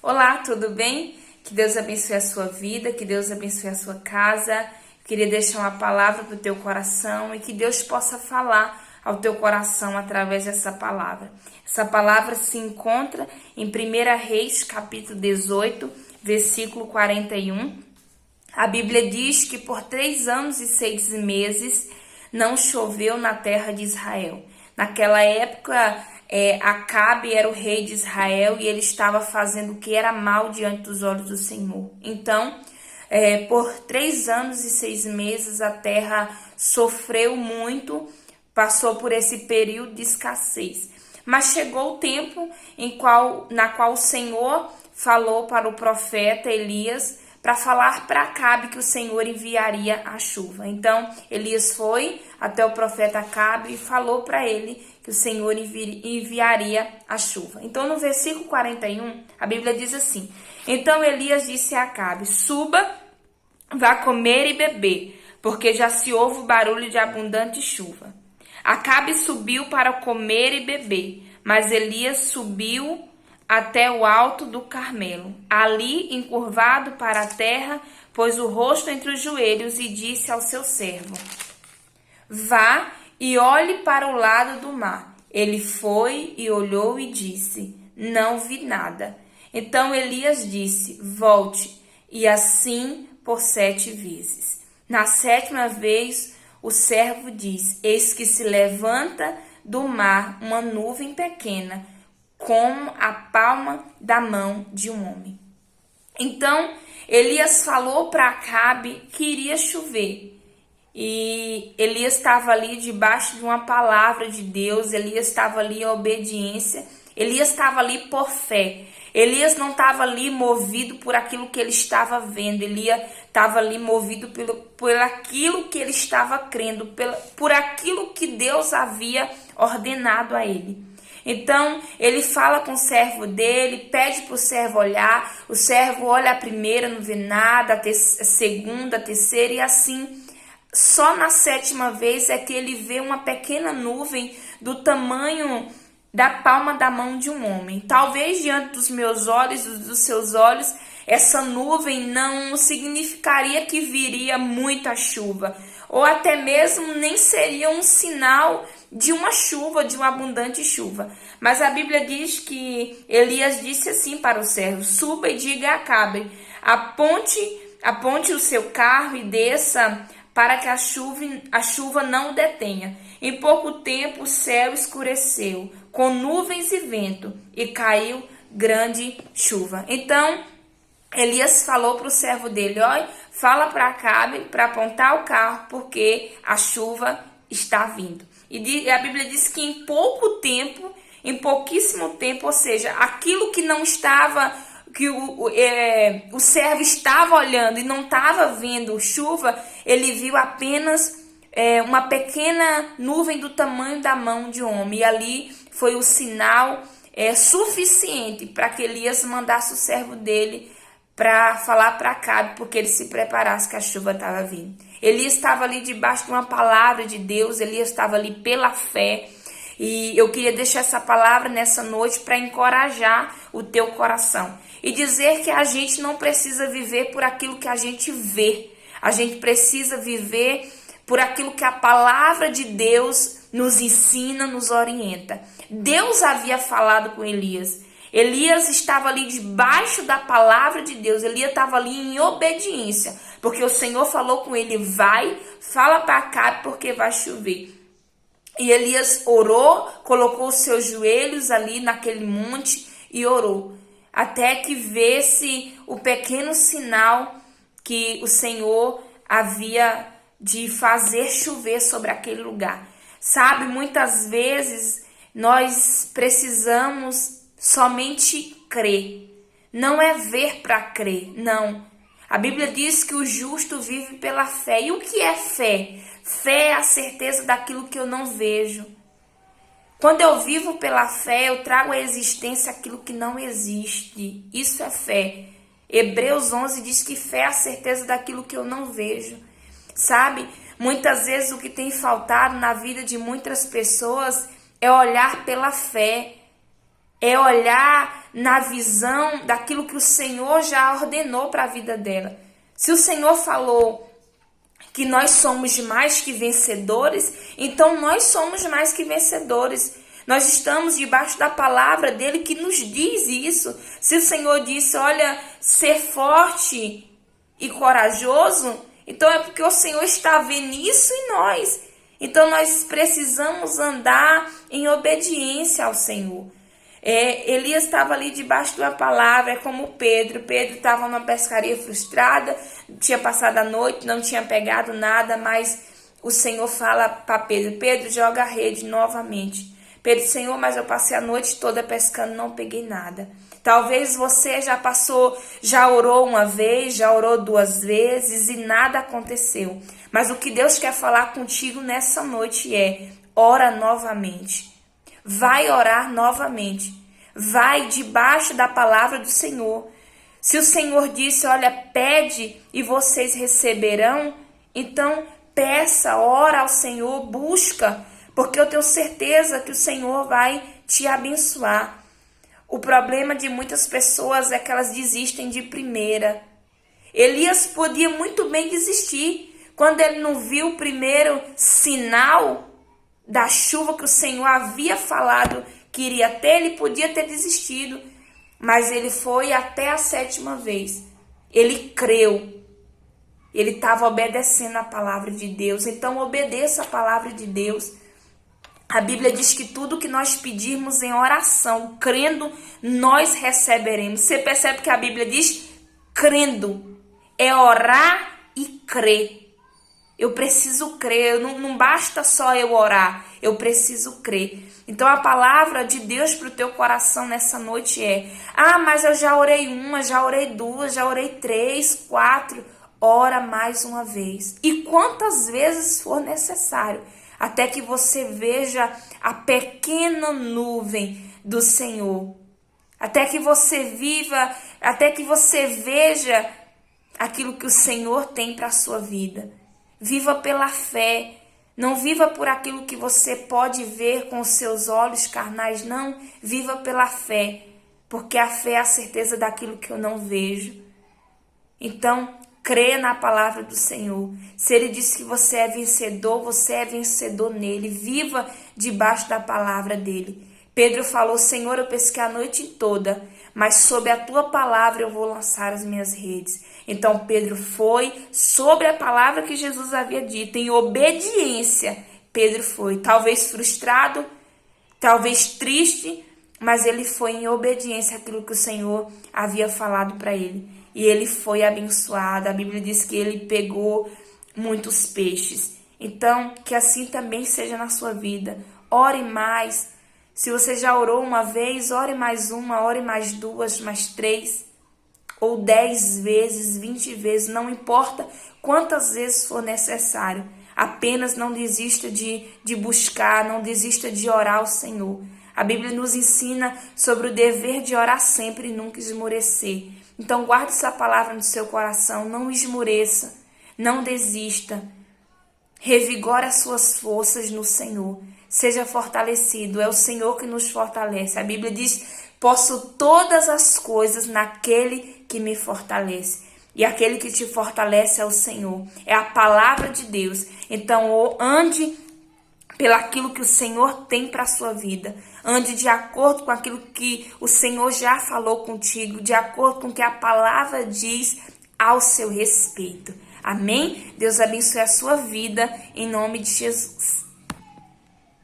Olá, tudo bem? Que Deus abençoe a sua vida, que Deus abençoe a sua casa. Eu queria deixar uma palavra para o teu coração e que Deus possa falar ao teu coração através dessa palavra. Essa palavra se encontra em 1 Reis, capítulo 18, versículo 41. A Bíblia diz que por 3 anos e 6 meses não choveu na terra de Israel. Naquela época, Acabe era o rei de Israel e ele estava fazendo o que era mal diante dos olhos do Senhor. Então, por 3 anos e 6 meses, a terra sofreu muito, passou por esse período de escassez. Mas chegou o tempo na qual o Senhor falou para o profeta Elias para falar para Acabe que o Senhor enviaria a chuva. Então, Elias foi até o profeta Acabe e falou para ele que o Senhor enviaria a chuva. Então, no versículo 41, a Bíblia diz assim: Então Elias disse a Acabe: Suba, vá comer e beber, porque já se ouve o barulho de abundante chuva. Acabe subiu para comer e beber, mas Elias subiu até o alto do Carmelo. Ali, encurvado para a terra, pôs o rosto entre os joelhos e disse ao seu servo: Vá e olhe para o lado do mar. Ele foi e olhou e disse: Não vi nada. Então Elias disse: Volte. E assim por 7 vezes. Na 7ª vez, o servo diz: Eis que se levanta do mar uma nuvem pequena, como a palma da mão de um homem. Então, Elias falou para Acabe que iria chover. E Elias estava ali debaixo de uma palavra de Deus, Elias estava ali em obediência, Elias estava ali por fé. Elias não estava ali movido por aquilo que ele estava vendo, Elias estava ali movido por aquilo que ele estava crendo, por aquilo que Deus havia ordenado a ele. Então, ele fala com o servo dele, pede para o servo olhar, o servo olha a primeira, não vê nada, a segunda, a terceira, e assim, só na 7ª vez é que ele vê uma pequena nuvem do tamanho da palma da mão de um homem. Talvez diante dos meus olhos, dos seus olhos, essa nuvem não significaria que viria muita chuva, ou até mesmo nem seria um sinal de uma chuva, de uma abundante chuva. Mas a Bíblia diz que Elias disse assim para o servo: Suba e diga a Acabe, aponte o seu carro e desça para que a chuva não o detenha. Em pouco tempo o céu escureceu, com nuvens e vento, e caiu grande chuva. Então Elias falou para o servo dele: Olha, fala para Acabe para apontar o carro, porque a chuva está vindo. E a Bíblia diz que em pouquíssimo tempo, ou seja, aquilo que não estava, que o servo estava olhando e não estava vendo chuva, ele viu apenas uma pequena nuvem do tamanho da mão de um homem. E ali foi o sinal suficiente para que Elias mandasse o servo dele para falar para Acabe, porque ele se preparasse que a chuva estava vindo. Elias estava ali debaixo de uma palavra de Deus, Elias estava ali pela fé. E eu queria deixar essa palavra nessa noite para encorajar o teu coração e dizer que a gente não precisa viver por aquilo que a gente vê. A gente precisa viver por aquilo que a palavra de Deus nos ensina, nos orienta. Deus havia falado com Elias. Elias estava ali debaixo da palavra de Deus. Elias estava ali em obediência, porque o Senhor falou com ele: Vai, fala para Acabe, porque vai chover. E Elias orou, colocou os seus joelhos ali naquele monte e orou, até que vê-se o pequeno sinal que o Senhor havia de fazer chover sobre aquele lugar. Sabe, muitas vezes nós precisamos somente crer. Não é ver para crer, não. A Bíblia diz que o justo vive pela fé. E o que é fé? Fé é a certeza daquilo que eu não vejo. Quando eu vivo pela fé, eu trago à existência aquilo que não existe. Isso é fé. Hebreus 11 diz que fé é a certeza daquilo que eu não vejo. Sabe, muitas vezes o que tem faltado na vida de muitas pessoas é olhar pela fé. É olhar na visão daquilo que o Senhor já ordenou para a vida dela. Se o Senhor falou que nós somos mais que vencedores, então nós somos mais que vencedores. Nós estamos debaixo da palavra dele que nos diz isso. Se o Senhor disse, olha, ser forte e corajoso, então é porque o Senhor está vendo isso em nós. Então nós precisamos andar em obediência ao Senhor. Elias estava ali debaixo da palavra, é como Pedro. Pedro estava numa pescaria frustrada, tinha passado a noite, não tinha pegado nada, mas o Senhor fala para Pedro, Pedro, joga a rede novamente. Pedro, Senhor, mas eu passei a noite toda pescando, não peguei nada. Talvez você já orou uma vez, já orou 2 vezes e nada aconteceu. Mas o que Deus quer falar contigo nessa noite é, ora novamente. Vai orar novamente. Vai debaixo da palavra do Senhor. Se o Senhor disse, olha, pede e vocês receberão, então peça, ora ao Senhor, busca, porque eu tenho certeza que o Senhor vai te abençoar. O problema de muitas pessoas é que elas desistem de primeira. Elias podia muito bem desistir. Quando ele não viu o primeiro sinal da chuva que o Senhor havia falado que iria ter, ele podia ter desistido. Mas ele foi até a 7ª vez. Ele creu. Ele estava obedecendo a palavra de Deus. Então obedeça a palavra de Deus. A Bíblia diz que tudo que nós pedirmos em oração, crendo, nós receberemos. Você percebe que a Bíblia diz crendo. É orar e crer. Eu preciso crer, não basta só eu orar, eu preciso crer. Então a palavra de Deus para o teu coração nessa noite é, mas eu já orei 1, já orei 2, já orei 3, 4, ora mais uma vez. E quantas vezes for necessário, até que você veja a pequena nuvem do Senhor. Até que você veja aquilo que o Senhor tem para a sua vida. Viva pela fé, não viva por aquilo que você pode ver com os seus olhos carnais, não. Viva pela fé, porque a fé é a certeza daquilo que eu não vejo. Então, crê na palavra do Senhor. Se Ele disse que você é vencedor nele. Viva debaixo da palavra dele. Pedro falou, Senhor, eu pesquei a noite toda, mas sob a tua palavra eu vou lançar as minhas redes. Então Pedro foi sobre a palavra que Jesus havia dito, em obediência. Pedro foi, talvez frustrado, talvez triste, mas ele foi em obediência àquilo que o Senhor havia falado para ele. E ele foi abençoado. A Bíblia diz que ele pegou muitos peixes. Então, que assim também seja na sua vida. Ore mais. Se você já orou uma vez, ore mais 1, ore mais 2, mais 3, ou 10 vezes, 20 vezes, não importa quantas vezes for necessário. Apenas não desista de buscar, não desista de orar ao Senhor. A Bíblia nos ensina sobre o dever de orar sempre e nunca esmorecer. Então guarde essa palavra no seu coração, não esmoreça, não desista. Revigore as suas forças no Senhor. Seja fortalecido, é o Senhor que nos fortalece. A Bíblia diz, posso todas as coisas naquele que me fortalece. E aquele que te fortalece é o Senhor, é a palavra de Deus. Então ande pelaquilo que o Senhor tem para a sua vida. Ande de acordo com aquilo que o Senhor já falou contigo, de acordo com o que a palavra diz ao seu respeito. Amém? Deus abençoe a sua vida em nome de Jesus.